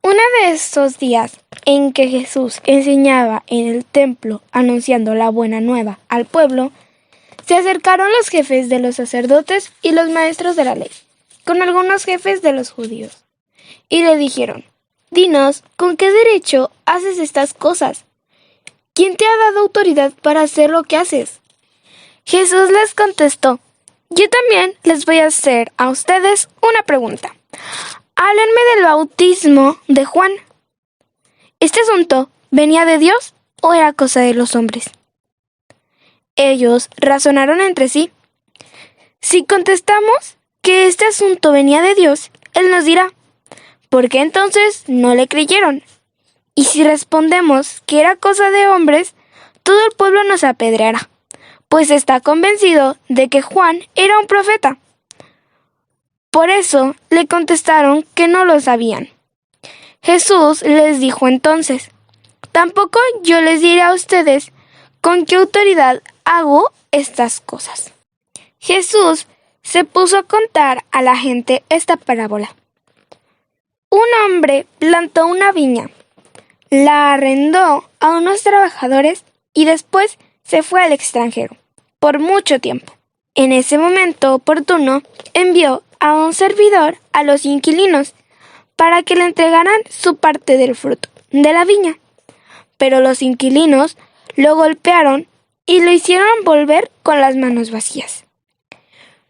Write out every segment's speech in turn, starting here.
Uno de estos días en que Jesús enseñaba en el templo anunciando la buena nueva al pueblo, se acercaron los jefes de los sacerdotes y los maestros de la ley, con algunos jefes de los judíos, y le dijeron: «Dinos, ¿con qué derecho haces estas cosas? ¿Quién te ha dado autoridad para hacer lo que haces?» Jesús les contestó: «Yo también les voy a hacer a ustedes una pregunta. Háblenme del bautismo de Juan. ¿Este asunto venía de Dios o era cosa de los hombres?» Ellos razonaron entre sí. Si contestamos que este asunto venía de Dios, Él nos dirá: ¿por qué entonces no le creyeron? Y si respondemos que era cosa de hombres, todo el pueblo nos apedreará, pues está convencido de que Juan era un profeta. Por eso le contestaron que no lo sabían. Jesús les dijo entonces: «Tampoco yo les diré a ustedes con qué autoridad hago estas cosas». Jesús se puso a contar a la gente esta parábola. Un hombre plantó una viña, la arrendó a unos trabajadores y después se fue al extranjero por mucho tiempo. En ese momento oportuno envió a un servidor a los inquilinos para que le entregaran su parte del fruto de la viña. Pero los inquilinos lo golpearon y lo hicieron volver con las manos vacías.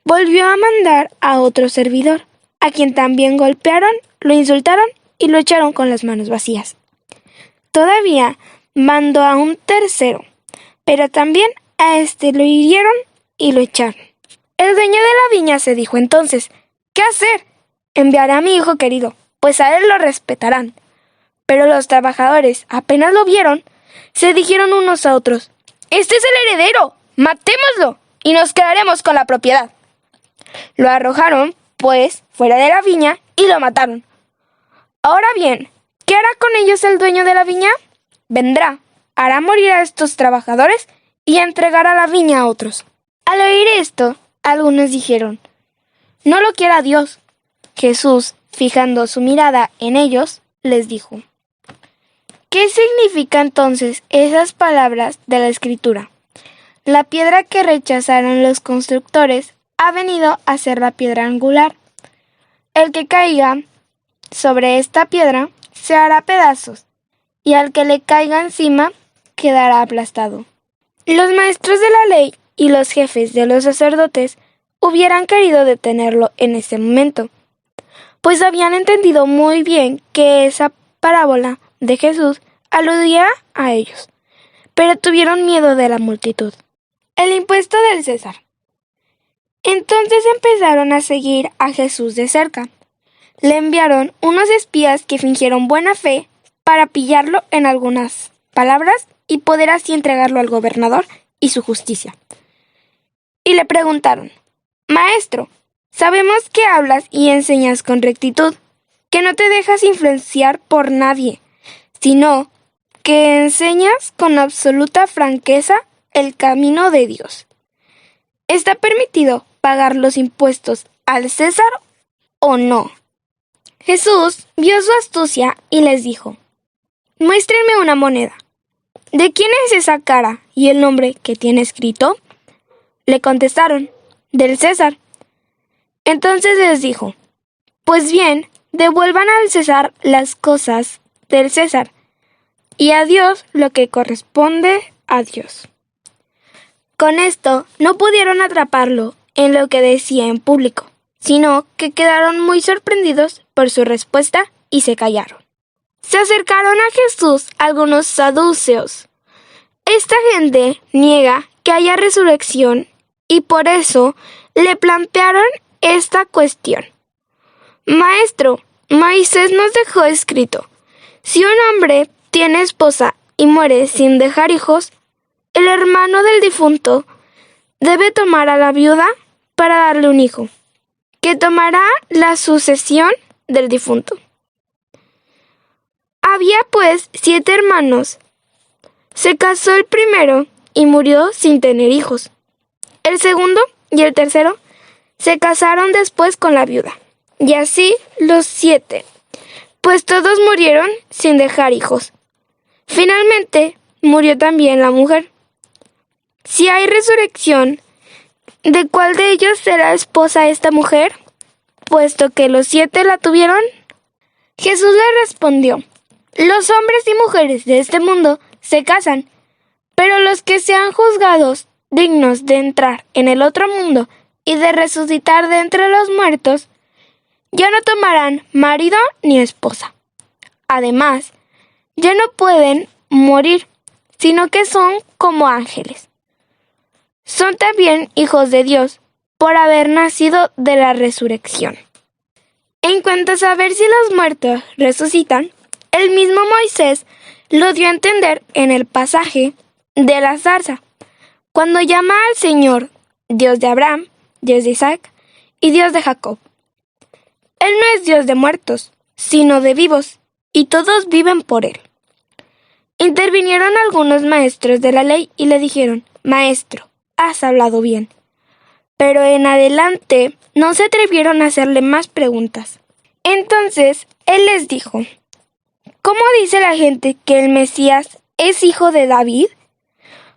Volvió a mandar a otro servidor, a quien también golpearon, lo insultaron y lo echaron con las manos vacías. Todavía mandó a un tercero, pero también a este lo hirieron y lo echaron. El dueño de la viña se dijo entonces: «¿Qué hacer? Enviaré a mi hijo querido, pues a él lo respetarán». Pero los trabajadores, apenas lo vieron, se dijeron unos a otros: «Este es el heredero, matémoslo y nos quedaremos con la propiedad». Lo arrojaron, pues, fuera de la viña y lo mataron. Ahora bien, ¿qué hará con ellos el dueño de la viña? Vendrá, hará morir a estos trabajadores y entregará la viña a otros. Al oír esto, algunos dijeron: «No lo quiera Dios». Jesús, fijando su mirada en ellos, les dijo: «¿Qué significan entonces esas palabras de la Escritura? La piedra que rechazaron los constructores ha venido a ser la piedra angular. El que caiga sobre esta piedra se hará pedazos, y al que le caiga encima quedará aplastado». Los maestros de la ley y los jefes de los sacerdotes hubieran querido detenerlo en ese momento, pues habían entendido muy bien que esa parábola de Jesús aludía a ellos, pero tuvieron miedo de la multitud. El impuesto del César. Entonces empezaron a seguir a Jesús de cerca. Le enviaron unos espías que fingieron buena fe para pillarlo en algunas palabras y poder así entregarlo al gobernador y su justicia. Y le preguntaron: «Maestro, sabemos que hablas y enseñas con rectitud, que no te dejas influenciar por nadie, sino que enseñas con absoluta franqueza el camino de Dios. ¿Está permitido pagar los impuestos al César o no?» Jesús vio su astucia y les dijo: «Muéstrenme una moneda. ¿De quién es esa cara y el nombre que tiene escrito?» Le contestaron: «Del César». Entonces les dijo: «Pues bien, devuelvan al César las cosas del César, y a Dios lo que corresponde a Dios». Con esto no pudieron atraparlo en lo que decía en público, sino que quedaron muy sorprendidos por su respuesta y se callaron. Se acercaron a Jesús algunos saduceos. Esta gente niega que haya resurrección y por eso le plantearon esta cuestión: «Maestro, Moisés nos dejó escrito: si un hombre tiene esposa y muere sin dejar hijos, el hermano del difunto debe tomar a la viuda para darle un hijo, que tomará la sucesión del difunto». Había pues 7 hermanos. Se casó el primero y murió sin tener hijos. El segundo y el tercero se casaron después con la viuda, y así los 7. pues todos murieron sin dejar hijos. Finalmente, murió también la mujer. Si hay resurrección, ¿de cuál de ellos será esposa esta mujer, puesto que los 7 la tuvieron? Jesús le respondió: los hombres y mujeres de este mundo se casan, pero los que sean juzgados dignos de entrar en el otro mundo y de resucitar de entre los muertos, ya no tomarán marido ni esposa. Además, ya no pueden morir, sino que son como ángeles. Son también hijos de Dios por haber nacido de la resurrección. En cuanto a saber si los muertos resucitan, el mismo Moisés lo dio a entender en el pasaje de la zarza, cuando llama al Señor Dios de Abraham, Dios de Isaac y Dios de Jacob. Él no es Dios de muertos, sino de vivos, y todos viven por él. Intervinieron algunos maestros de la ley y le dijeron: Maestro, has hablado bien. Pero en adelante no se atrevieron a hacerle más preguntas. Entonces él les dijo: ¿cómo dice la gente que el Mesías es hijo de David?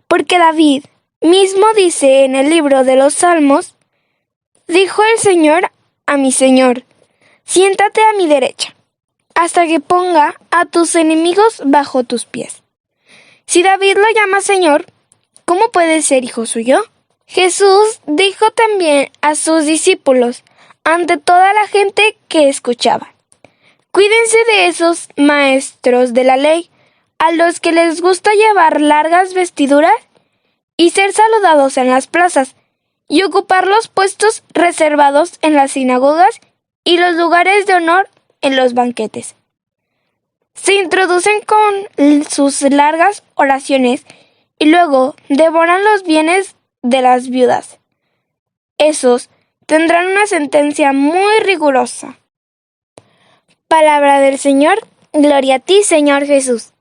Porque David mismo dice en el libro de los Salmos: dijo el Señor a mi Señor, siéntate a mi derecha, hasta que ponga a tus enemigos bajo tus pies. Si David lo llama Señor, ¿cómo puede ser hijo suyo? Jesús dijo también a sus discípulos, ante toda la gente que escuchaba: cuídense de esos maestros de la ley, a los que les gusta llevar largas vestiduras y ser saludados en las plazas, y ocupar los puestos reservados en las sinagogas y los lugares de honor en los banquetes. Se introducen con sus largas oraciones y luego devoran los bienes de las viudas. Esos tendrán una sentencia muy rigurosa. Palabra del Señor. Gloria a ti, Señor Jesús.